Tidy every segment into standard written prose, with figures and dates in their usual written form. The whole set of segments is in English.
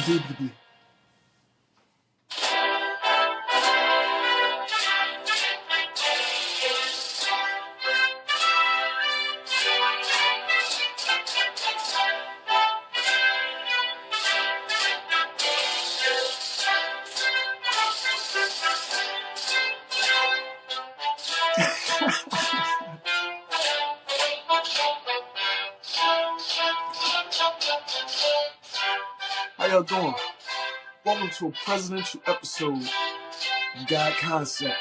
Indubitably. How y'all doing? Welcome to a presidential episode of God Concept.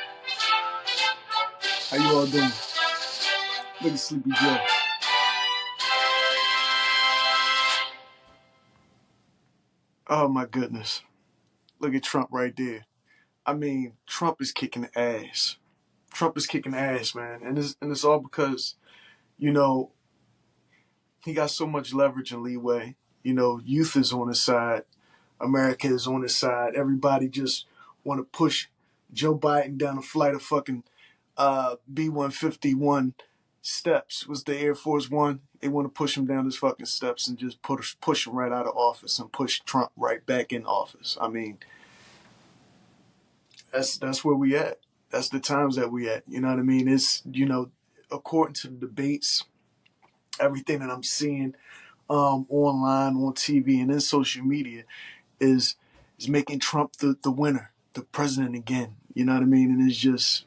How you all doing? Look at Sleepy Joe. Oh my goodness. Look at Trump right there. I mean, Trump is kicking ass. Trump is kicking ass, man. And it's all because, you know, he got so much leverage and leeway. You know, youth is on his side. America is on his side. Everybody just want to push Joe Biden down a flight of fucking B-151 steps. Was the Air Force One? They want to push him down his fucking steps and just push him right out of office and push Trump right back in office. I mean, that's where we at. That's the times that we at. You know what I mean? It's, according to the debates, everything that I'm seeing online, on TV, and in social media is making Trump the winner, the president again. You know what I mean? And it's just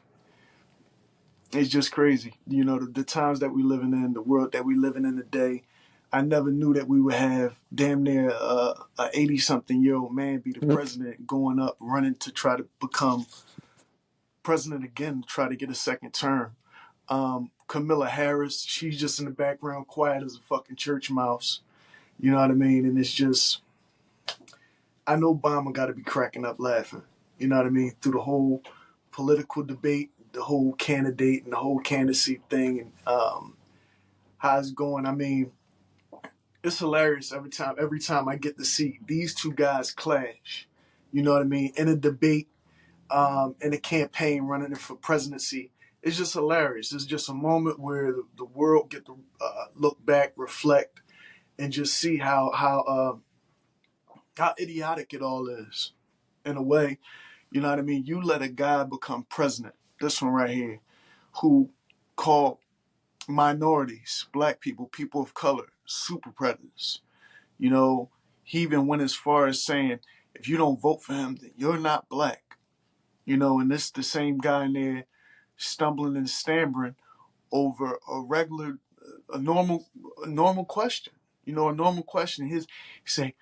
crazy. You know, the times that we living in, the world that we living in today. I never knew that we would have damn near a 80-something-year-old man be the president, going up, running to try to become president again, to try to get a second term. Kamala Harris, she's just in the background, quiet as a fucking church mouse. You know what I mean? And it's just, I know Obama got to be cracking up laughing. You know what I mean? Through the whole political debate, the whole candidate and the whole candidacy thing, and how it's going. I mean, it's hilarious every time I get to see these two guys clash. You know what I mean? In a debate, in a campaign running for presidency. It's just hilarious. It's just a moment where the world get to look back, reflect, and just see how idiotic it all is. In a way, you know what I mean? You let a guy become president, this one right here, who called minorities, black people, people of color, super predators. You know, he even went as far as saying, if you don't vote for him, then you're not black. You know, and this the same guy in there stumbling and stammering over a normal question. You know, a normal question. He say,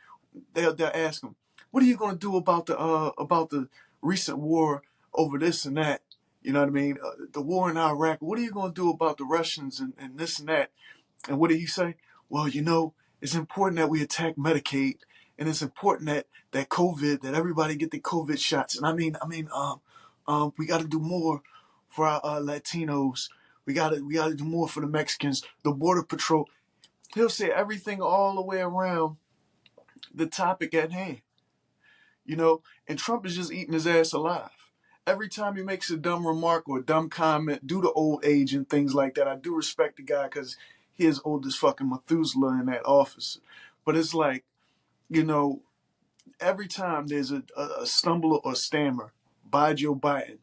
they'll ask him, "What are you going to do about the recent war over this and that?" You know what I mean? The war in Iraq. What are you going to do about the Russians and this and that? And what did he say? Well, you know, it's important that we attack Medicaid, and it's important that COVID, that everybody get the COVID shots. And I mean, we got to do more for our Latinos. We got to do more for the Mexicans. The Border Patrol. He'll say everything all the way around the topic at hand, you know, and Trump is just eating his ass alive. Every time he makes a dumb remark or a dumb comment due to old age and things like that, I do respect the guy because he is old as fucking Methuselah in that office. But it's like, you know, every time there's a stumble or stammer by Joe Biden,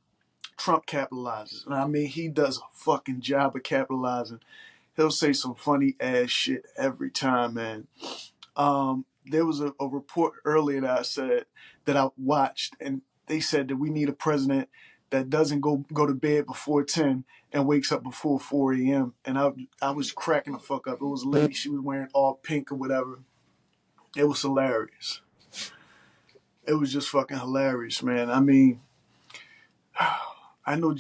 Trump capitalizes. And I mean, he does a fucking job of capitalizing. He'll say some funny ass shit every time, man. There was a report earlier that I watched, and they said that we need a president that doesn't go to bed before 10 and wakes up before 4 a.m. And I was cracking the fuck up. It was a lady, she was wearing all pink or whatever. It was hilarious. It was just fucking hilarious, man. I mean, I know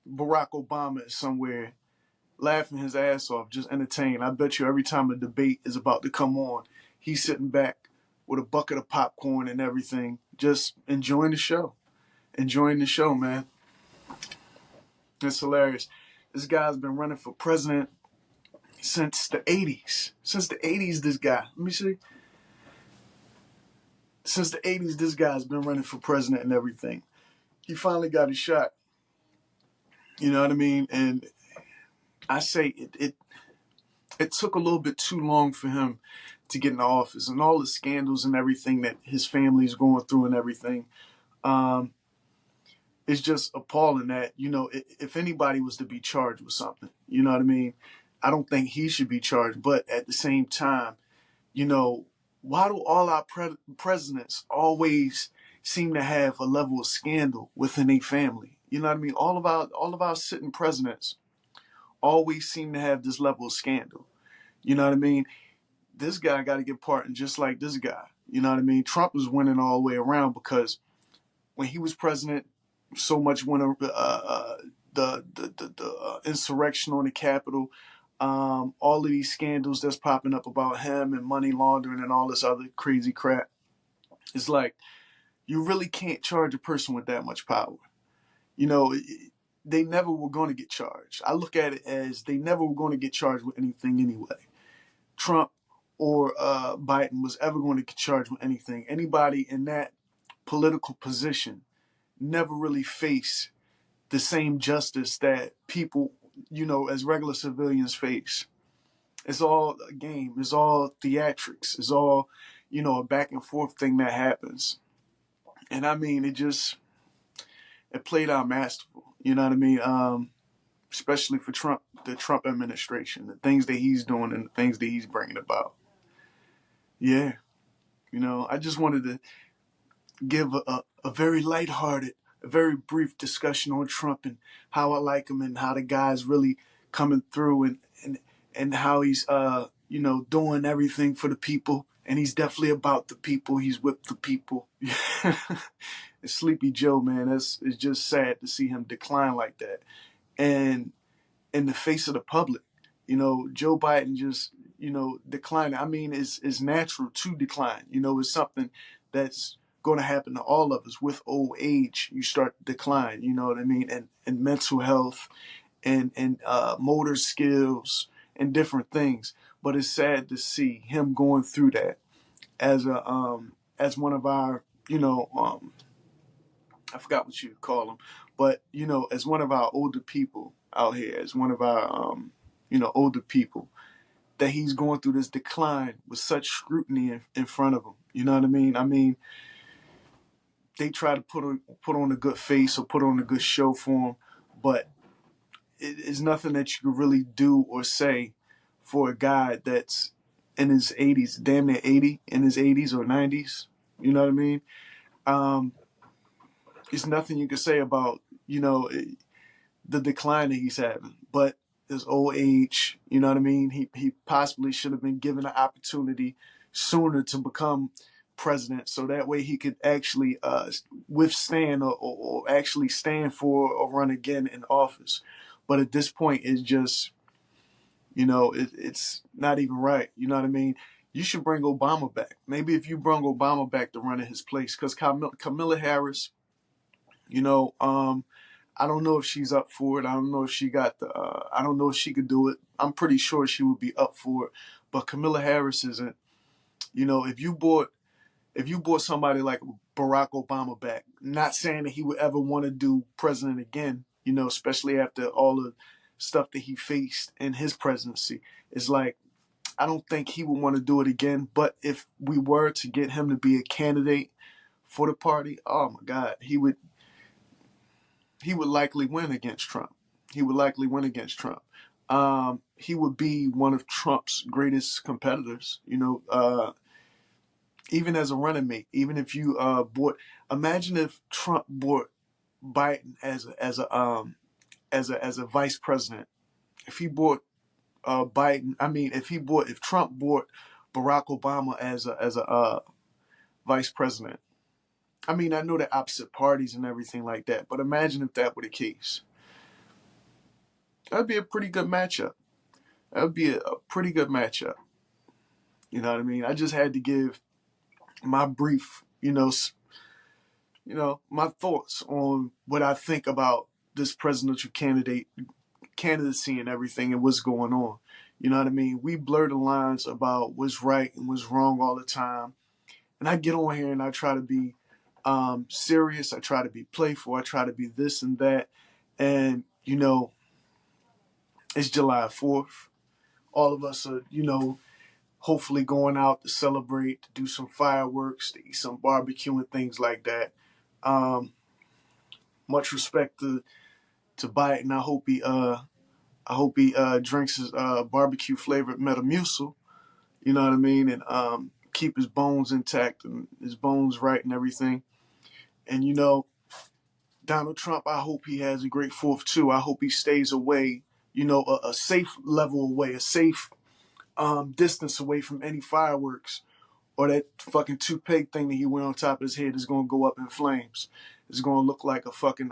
Barack Obama is somewhere laughing his ass off, just entertained. I bet you every time a debate is about to come on, he's sitting back with a bucket of popcorn and everything, just enjoying the show. Enjoying the show, man. It's hilarious. This guy's been running for president since the 80s. Since the 80s, this guy. Let me see. Since the 80s, this guy's been running for president and everything. He finally got his shot. You know what I mean? And I say it took a little bit too long for him to get in the office, and all the scandals and everything that his family's going through and everything. Um, it's just appalling that, if anybody was to be charged with something, you know what I mean? I don't think he should be charged, but at the same time, you know, why do all our presidents always seem to have a level of scandal within a family? You know what I mean? All of our sitting presidents always seem to have this level of scandal. You know what I mean? This guy got to get pardoned just like this guy. You know what I mean? Trump was winning all the way around because when he was president, so much went the insurrection on the Capitol, all of these scandals that's popping up about him and money laundering and all this other crazy crap. It's like you really can't charge a person with that much power. You know, they never were going to get charged. I look at it as they never were going to get charged with anything anyway. Trump or Biden was ever going to get charged with anything. Anybody in that political position never really face the same justice that people, as regular civilians face. It's all a game. It's all theatrics. It's all, a back and forth thing that happens. And I mean, it played out masterful. You know what I mean? Especially for Trump, the Trump administration, the things that he's doing and the things that he's bringing about. Yeah. I just wanted to give a very lighthearted, a very brief discussion on Trump and how I like him and how the guy's really coming through and how he's doing everything for the people, and he's definitely about the people. He's with the people. And Sleepy Joe, man, it's just sad to see him decline like that, and in the face of the public. Joe Biden just declining. I mean, it's natural to decline. It's something that's going to happen to all of us. With old age, you start to decline. You know what I mean? And mental health and motor skills and different things. But it's sad to see him going through that as one of our, I forgot what you call him, but as one of our older people out here, as one of our older people, that he's going through this decline with such scrutiny in front of him. You know what I mean? I mean, they try to put on a good face or put on a good show for him, but it's nothing that you can really do or say for a guy that's in his 80s, damn near 80, in his 80s or 90s. You know what I mean? Um, it's nothing you can say about, the decline that he's having. But his old age, you know what I mean? He possibly should have been given an opportunity sooner to become president, so that way he could actually withstand or actually stand for or run again in office. But at this point, it's just, it's not even right. You know what I mean? You should bring Obama back. Maybe if you bring Obama back to run in his place, because Kamala Harris, I don't know if she's up for it. I don't know if she got the. I don't know if she could do it. I'm pretty sure she would be up for it. But Kamala Harris isn't. If you brought somebody like Barack Obama back, not saying that he would ever want to do president again. Especially after all the stuff that he faced in his presidency, it's like I don't think he would want to do it again. But if we were to get him to be a candidate for the party, oh my God, he would likely win against Trump. He would likely win against Trump. He would be one of Trump's greatest competitors. Even as a running mate. Even if you imagine if Trump bought Biden as a vice president. If he bought if Trump bought Barack Obama as a vice president. I mean, I know they're opposite parties and everything like that, but imagine if that were the case. That'd be a pretty good matchup. That would be a pretty good matchup. You know what I mean? I just had to give my brief, my thoughts on what I think about this presidential candidacy and everything and what's going on. You know what I mean? We blur the lines about what's right and what's wrong all the time. And I get on here and I try to be serious. I try to be playful. I try to be this and that. And, it's July 4th. All of us are, hopefully going out to celebrate, to do some fireworks, to eat some barbecue and things like that. Um, much respect to Biden. I hope he drinks his barbecue flavored Metamucil. You know what I mean, and keep his bones intact and his bones right and everything. And Donald Trump, I hope he has a great fourth too. I hope he stays away, a safe level away, a safe distance away from any fireworks or that fucking toupee thing that he went on top of his head is gonna go up in flames. It's gonna look like a fucking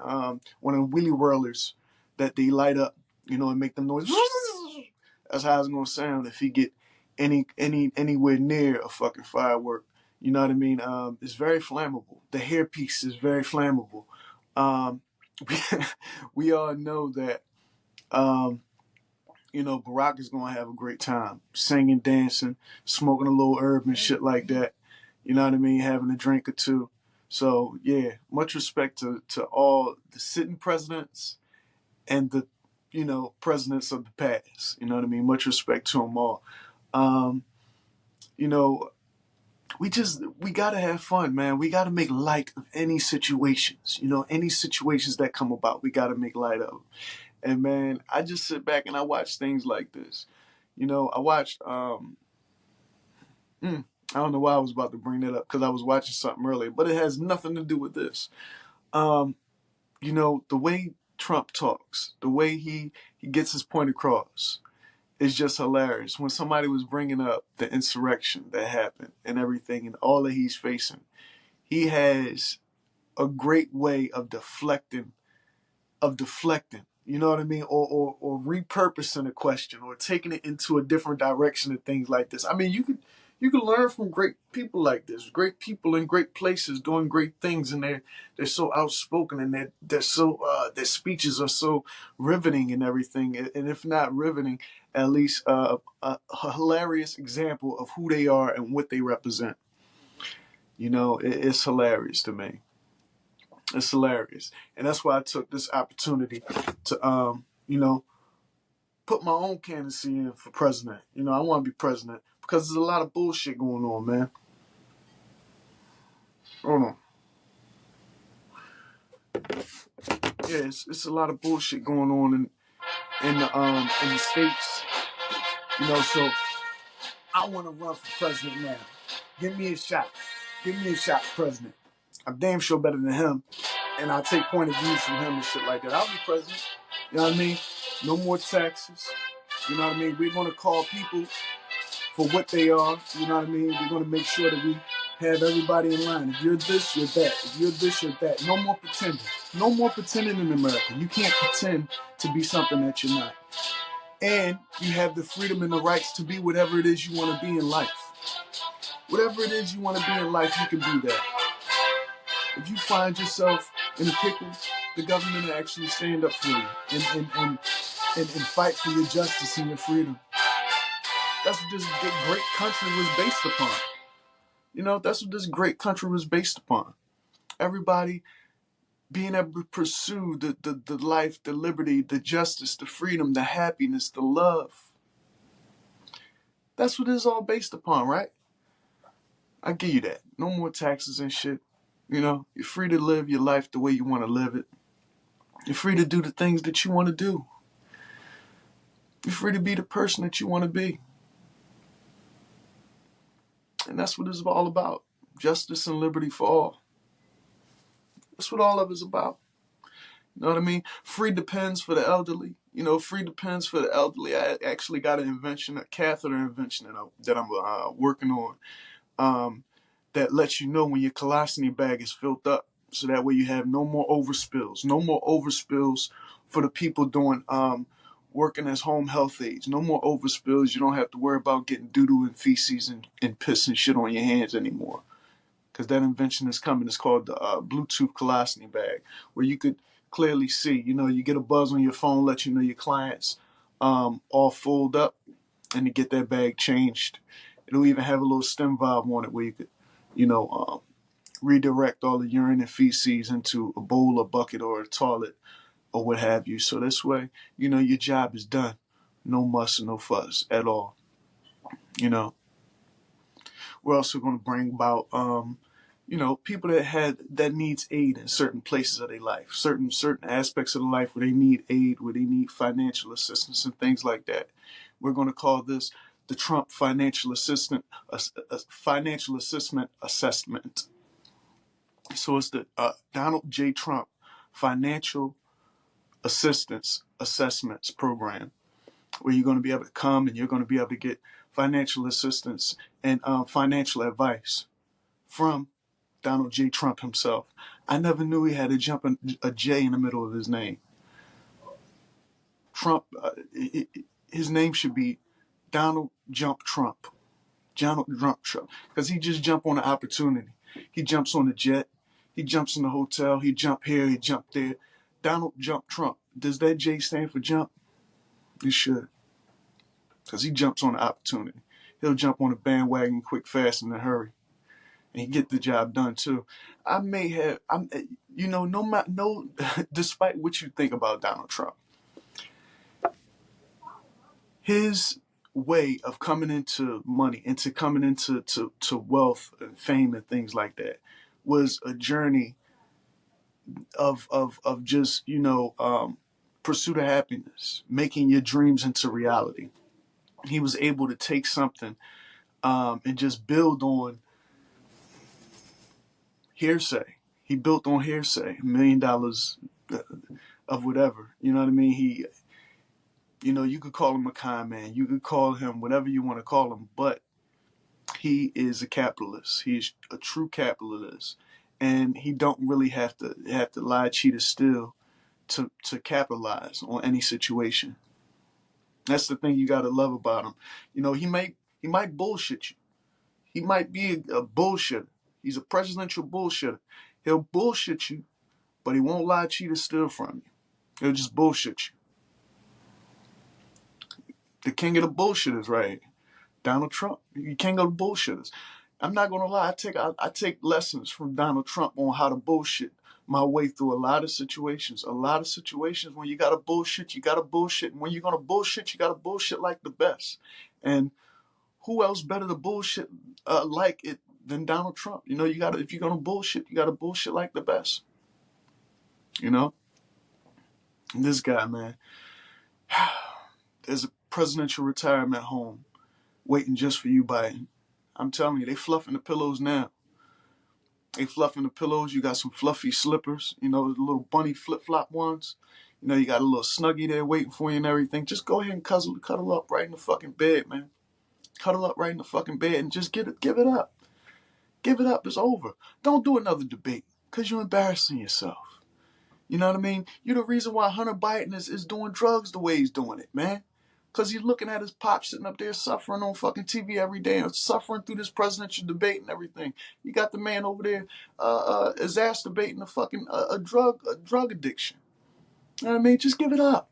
one of the wheelie whirlers that they light up, and make them noise. That's how it's gonna sound if he get anywhere near a fucking firework. You know what I mean? It's very flammable. The hairpiece is very flammable. Um, we all know that Barack is gonna have a great time singing, dancing, smoking a little herb and shit like that. You know what I mean? Having a drink or two. So yeah, much respect to all the sitting presidents and the presidents of the past. You know what I mean? Much respect to them all. Um, you know, we gotta have fun, man. We gotta make light of any situations. Any situations that come about, we gotta make light of. And man, I just sit back and I watch things like this. I watched. I don't know why I was about to bring that up because I was watching something earlier, but it has nothing to do with this. Um, the way Trump talks, the way he gets his point across, is just hilarious. When somebody was bringing up the insurrection that happened and everything and all that he's facing, he has a great way of deflecting, you know what I mean? Or repurposing a question or taking it into a different direction and things like this. I mean, you could learn from great people like this, great people in great places doing great things, and they're so outspoken and they're so their speeches are so riveting and everything. And if not riveting, at least a hilarious example of who they are and what they represent. It's hilarious to me. It's hilarious. And that's why I took this opportunity to, put my own candidacy in for president. I want to be president because there's a lot of bullshit going on, man. Hold on. Yeah, it's a lot of bullshit going on in the states. So I want to run for president now. Give me a shot. Give me a shot for president. I'm damn sure better than him. And I'll take point of views from him and shit like that. I'll be president. You know what I mean? No more taxes. You know what I mean? We're going to call people for what they are. You know what I mean? We're going to make sure that we have everybody in line. If you're this, you're that. If you're this, you're that. No more pretending. No more pretending in America. You can't pretend to be something that you're not. And you have the freedom and the rights to be whatever it is you want to be in life. Whatever it is you want to be in life, you can be that. If you find yourself in a pickle, the government will actually stand up for you and fight for your justice and your freedom. That's what this great country was based upon. That's what this great country was based upon. Everybody being able to pursue the life, the liberty, the justice, the freedom, the happiness, the love. That's what it's all based upon, right? I give you that. No more taxes and shit. You're free to live your life the way you want to live it. You're free to do the things that you want to do. You're free to be the person that you want to be. And that's what it's all about. Justice and liberty for all. That's what all of it's about. You know what I mean? Free depends for the elderly. Free depends for the elderly. I actually got an invention, a catheter invention that I'm working on, that lets you know when your colostomy bag is filled up. So that way you have no more overspills. No more overspills for the people doing working as home health aides. No more overspills. You don't have to worry about getting doo-doo and feces and piss and shit on your hands anymore. Because that invention is coming. It's called the Bluetooth colostomy bag, where you could clearly see. You get a buzz on your phone, let you know your clients all fold up, and to get that bag changed. It'll even have a little stem valve on it where you could, redirect all the urine and feces into a bowl, a bucket, or a toilet, or what have you. So this way, your job is done. No muss and no fuss at all. You know. We're also going to bring about, people that needs aid in certain places of their life, certain aspects of the life where they need aid, where they need financial assistance and things like that. We're going to call this the Trump financial assistance assessment. So it's the Donald J. Trump Financial Assistance Assessments Program, where you're going to be able to come and you're going to be able to get financial assistance and financial advice from Donald J. Trump himself. I never knew he had a J in the middle of his name. Trump, his name should be Donald Jump Trump. Donald Jump Trump. Because he just jumped on an opportunity. He jumps on the jet. He jumps in the hotel. He jump here. He jump there. Donald Jump Trump. Does that J stand for jump? It should. Because he jumps on the opportunity. He'll jump on a bandwagon quick, fast, in a hurry. And he get the job done too. Despite what you think about Donald Trump, his way of coming into money, coming into wealth and fame and things like that, was a journey of just pursuit of happiness, making your dreams into reality. He was able to take something and just build on hearsay. He built on hearsay, $1 million of whatever. You know what I mean? You could call him a con man. You could call him whatever you want to call him, but he is a capitalist. He's a true capitalist, and he don't really have to lie, cheat, or steal to capitalize on any situation. That's the thing you gotta love about him. He might bullshit you. He might be a bullshitter. He's a presidential bullshitter. He'll bullshit you, but he won't lie, cheat, or steal from you. He'll just bullshit you. The king of the bullshitters, right? Donald Trump, the king of the bullshitters. I'm not gonna lie. I take lessons from Donald Trump on how to bullshit my way through a lot of situations. A lot of situations when you gotta bullshit, and when you're gonna bullshit, you gotta bullshit like the best. And who else better to bullshit like it than Donald Trump? If you're gonna bullshit, you gotta bullshit like the best. And this guy, man, there's a presidential retirement home waiting just for you, Biden. I'm telling you, they fluffing the pillows now. They fluffing the pillows. You got some fluffy slippers, the little bunny flip-flop ones. You got a little snuggie there waiting for you and everything. Just go ahead and cuddle up right in the fucking bed, man. Cuddle up right in the fucking bed and just give it up. Give it up. It's over. Don't do another debate because you're embarrassing yourself. You know what I mean? You're the reason why Hunter Biden is doing drugs the way he's doing it, man. Because he's looking at his pop sitting up there suffering on fucking TV every day and suffering through this presidential debate and everything. You got the man over there exacerbating a fucking a drug addiction. You know what I mean? Just give it up.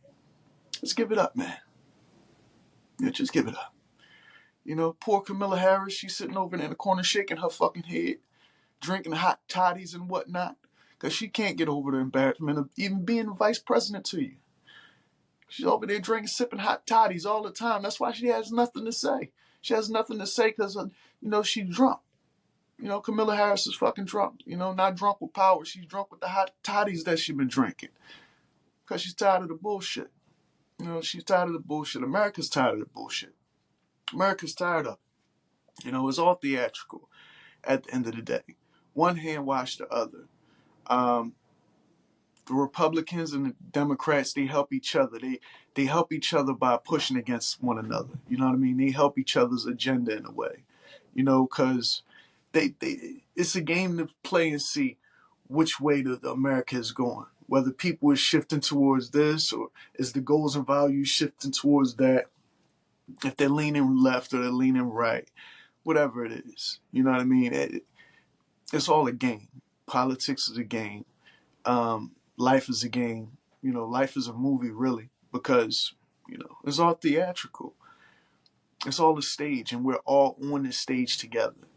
Just give it up, man. Yeah, just give it up. Poor Camilla Harris, she's sitting over there in the corner shaking her fucking head, drinking hot toddies and whatnot, because she can't get over the embarrassment of even being the vice president to you. She's over there sipping hot toddies all the time. That's why she has nothing to say. She has nothing to say because, she's drunk. Camilla Harris is fucking drunk. Not drunk with power. She's drunk with the hot toddies that she's been drinking. Because she's tired of the bullshit. She's tired of the bullshit. America's tired of the bullshit. America's tired of it. It's all theatrical at the end of the day. One hand wash the other. The Republicans and the Democrats, they help each other. They help each other by pushing against one another. You know what I mean? They help each other's agenda in a way. Because it's a game to play and see which way the America is going. Whether people are shifting towards this or is the goals and values shifting towards that. If they're leaning left or they're leaning right. Whatever it is. You know what I mean? It's all a game. Politics is a game. Life is a game. Life is a movie, really, because, it's all theatrical. It's all a stage, and we're all on this stage together.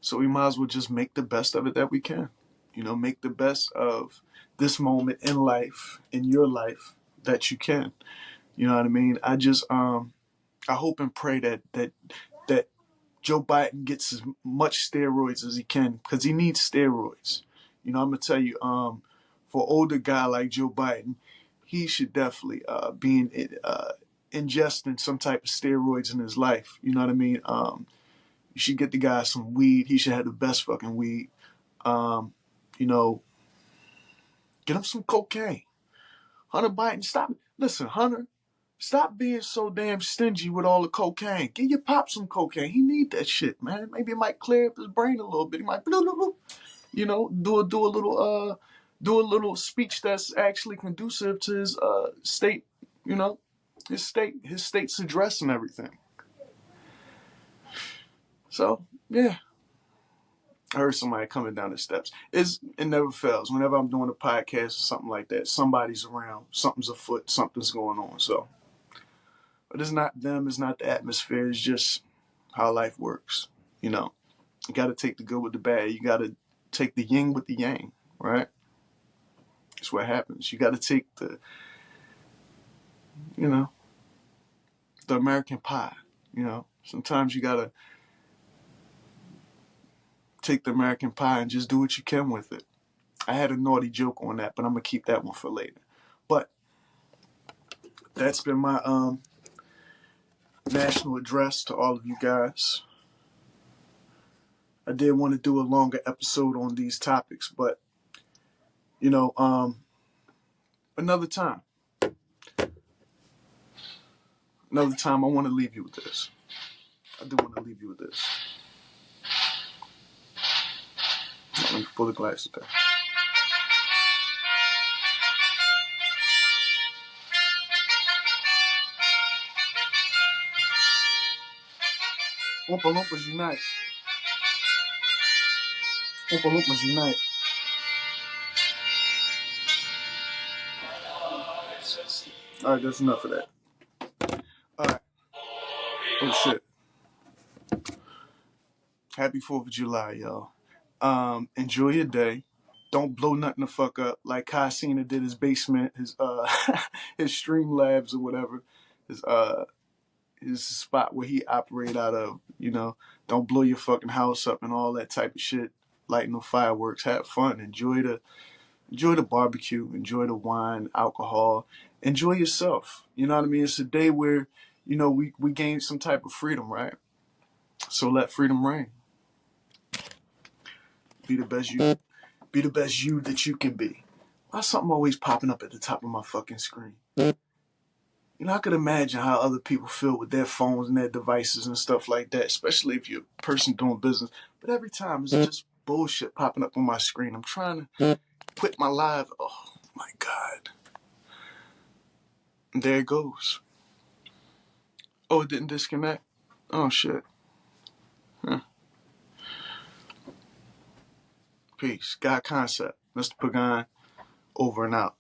So we might as well just make the best of it that we can. Make the best of this moment in life, in your life, that you can. You know what I mean? I just, I hope and pray that that Joe Biden gets as much steroids as he can because he needs steroids. I'm gonna tell you, for an older guy like Joe Biden, he should definitely be ingesting some type of steroids in his life. You know what I mean? You should get the guy some weed. He should have the best fucking weed. Um, you know, get him some cocaine. Hunter Biden, stop. Listen, Hunter, stop being so damn stingy with all the cocaine. Give your pop some cocaine. He need that shit, man. Maybe it might clear up his brain a little bit. He might, do a little speech that's actually conducive to his state. You know, his state's address and everything. So yeah. I heard somebody coming down the steps. It never fails. Whenever I'm doing a podcast or something like that, somebody's around, something's afoot, something's going on. So, but it's not them, it's not the atmosphere, it's just how life works. You know, you got to take the good with the bad. You got to take the yin with the yang, right? That's what happens. You got to take you know, the American pie. Sometimes you got to take the American pie and just do what you can with it. I had a naughty joke on that, but I'm gonna keep that one for later. But that's been my national address to all of you guys. I did want to do a longer episode on these topics, but another time. Another time, I want to leave you with this. I do want to leave you with this. Let me pull the glasses down. Oompa Loompas unite. Oompa Loompas unite. All right, that's enough of that. All right. Oh shit. Happy 4th of July, y'all. Enjoy your day. Don't blow nothing the fuck up like Kai Cena did his basement, his his stream labs or whatever. His spot where he operate out of. Don't blow your fucking house up and all that type of shit. Lighting no fireworks. Have fun. Enjoy the barbecue. Enjoy the wine, alcohol. Enjoy yourself. You know what I mean? It's a day where we gain some type of freedom, right? So let freedom reign. Be the best you. Be the best you that you can be. Why something always popping up at the top of my fucking screen? I could imagine how other people feel with their phones and their devices and stuff like that, especially if you're a person doing business. But every time it's just bullshit popping up on my screen. I'm trying to quit my live. Oh my God. And there it goes. Oh, it didn't disconnect? Oh shit. Huh. Peace. God Concept. Mr. Pagan, over and out.